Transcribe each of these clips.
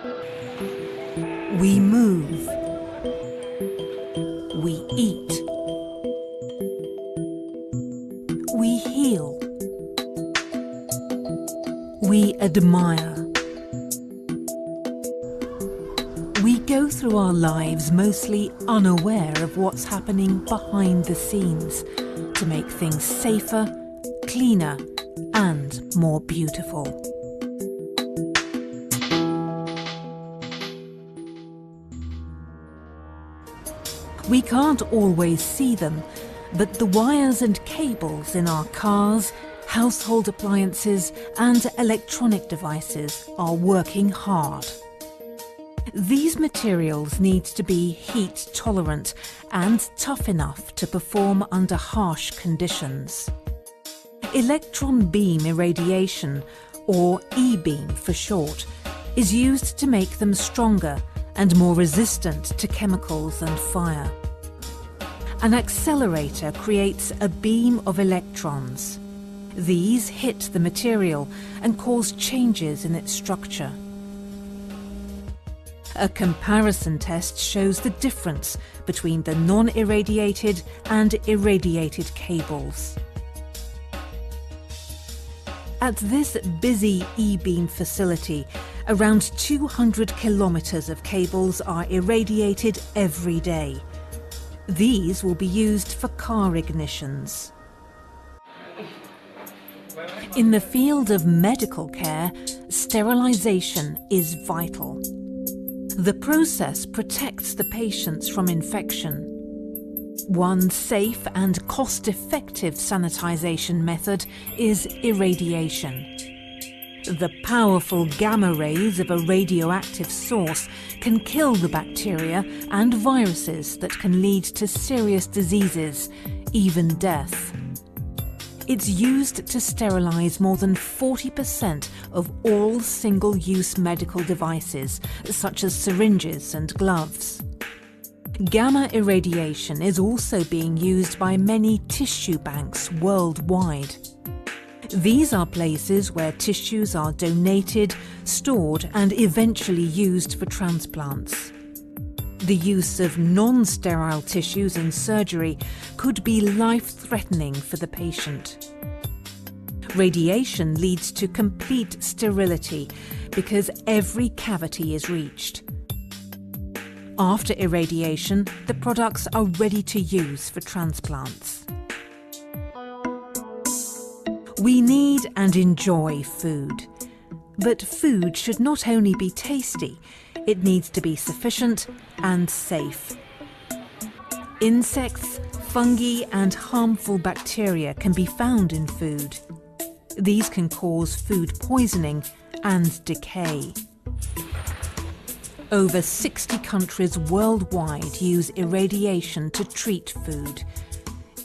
We move. We eat. We heal. We admire. We go through our lives mostly unaware of what's happening behind the scenes to make things safer, cleaner, and more beautiful. We can't always see them, but the wires and cables in our cars, household appliances, and electronic devices are working hard. These materials need to be heat tolerant and tough enough to perform under harsh conditions. Electron beam irradiation, or E-beam for short, is used to make them stronger and more resistant to chemicals and fire. An accelerator creates a beam of electrons. These hit the material and cause changes in its structure. A comparison test shows the difference between the non-irradiated and irradiated cables. At this busy E-beam facility, around 200 kilometres of cables are irradiated every day. These will be used for car ignitions. In the field of medical care, sterilisation is vital. The process protects the patients from infection. One safe and cost-effective sanitisation method is irradiation. The powerful gamma rays of a radioactive source can kill the bacteria and viruses that can lead to serious diseases, even death. It's used to sterilise more than 40% of all single-use medical devices, such as syringes and gloves. Gamma irradiation is also being used by many tissue banks worldwide. These are places where tissues are donated, stored, and eventually used for transplants. The use of non-sterile tissues in surgery could be life-threatening for the patient. Radiation leads to complete sterility because every cavity is reached. After irradiation, the products are ready to use for transplants. We need and enjoy food. But food should not only be tasty, it needs to be sufficient and safe. Insects, fungi, and harmful bacteria can be found in food. These can cause food poisoning and decay. Over 60 countries worldwide use irradiation to treat food.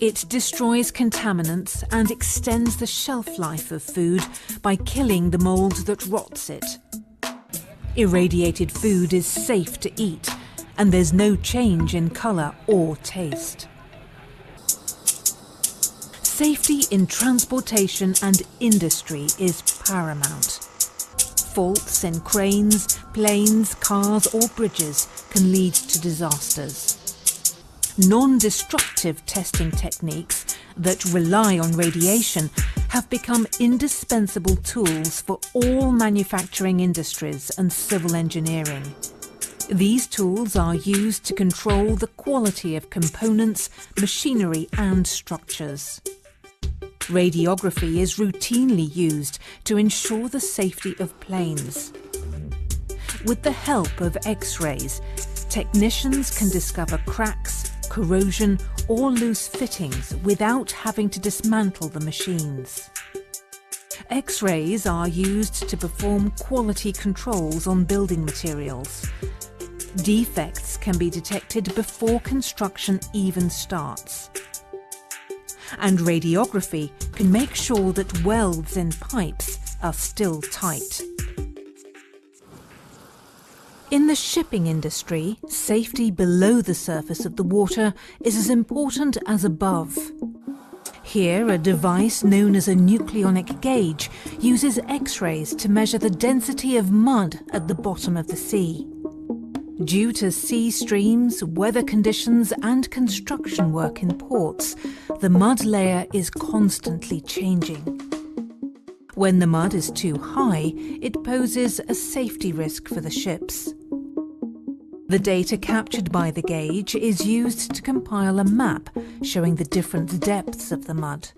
It destroys contaminants and extends the shelf life of food by killing the mold that rots it. Irradiated food is safe to eat, and there's no change in colour or taste. Safety in transportation and industry is paramount. Faults in cranes, planes, cars or bridges can lead to disasters. Non-destructive testing techniques that rely on radiation have become indispensable tools for all manufacturing industries and civil engineering. These tools are used to control the quality of components, machinery and structures. Radiography is routinely used to ensure the safety of planes. With the help of X-rays, technicians can discover cracks, corrosion or loose fittings without having to dismantle the machines. X-rays are used to perform quality controls on building materials. Defects can be detected before construction even starts. And radiography can make sure that welds in pipes are still tight. In the shipping industry, safety below the surface of the water is as important as above. Here, a device known as a nucleonic gauge uses X-rays to measure the density of mud at the bottom of the sea. Due to sea streams, weather conditions and construction work in ports, the mud layer is constantly changing. When the mud is too high, it poses a safety risk for the ships. The data captured by the gauge is used to compile a map showing the different depths of the mud.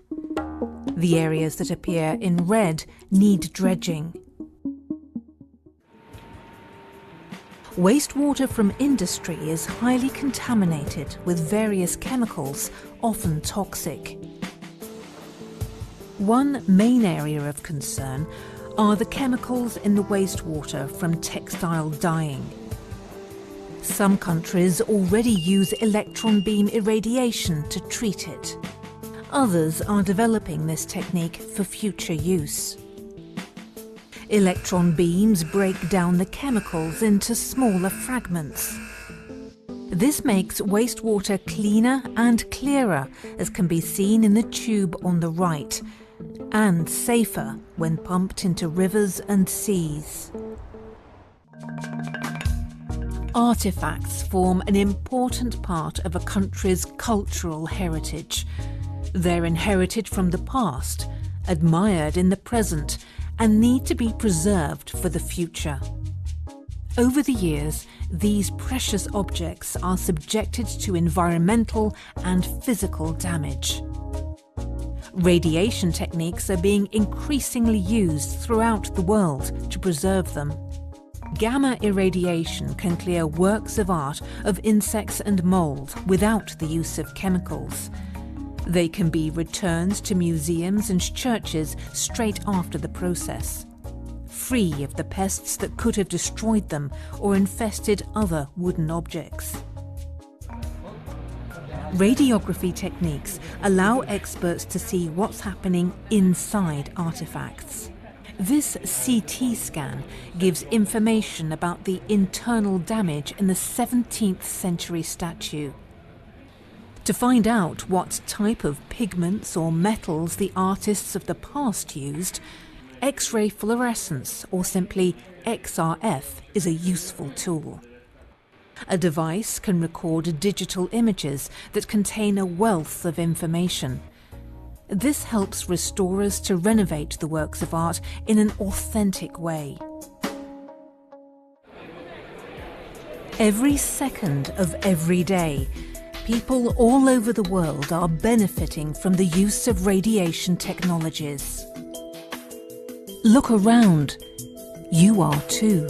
The areas that appear in red need dredging. Wastewater from industry is highly contaminated with various chemicals, often toxic. One main area of concern are the chemicals in the wastewater from textile dyeing. Some countries already use electron beam irradiation to treat it. Others are developing this technique for future use. Electron beams break down the chemicals into smaller fragments. This makes wastewater cleaner and clearer, as can be seen in the tube on the right, and safer when pumped into rivers and seas. Artifacts form an important part of a country's cultural heritage. They're inherited from the past, admired in the present, and need to be preserved for the future. Over the years, these precious objects are subjected to environmental and physical damage. Radiation techniques are being increasingly used throughout the world to preserve them. Gamma irradiation can clear works of art of insects and mold without the use of chemicals. They can be returned to museums and churches straight after the process, free of the pests that could have destroyed them or infested other wooden objects. Radiography techniques allow experts to see what's happening inside artifacts. This CT scan gives information about the internal damage in the 17th century statue. To find out what type of pigments or metals the artists of the past used, X-ray fluorescence, or simply XRF, is a useful tool. A device can record digital images that contain a wealth of information. This helps restorers to renovate the works of art in an authentic way. Every second of every day, people all over the world are benefiting from the use of radiation technologies. Look around. You are too.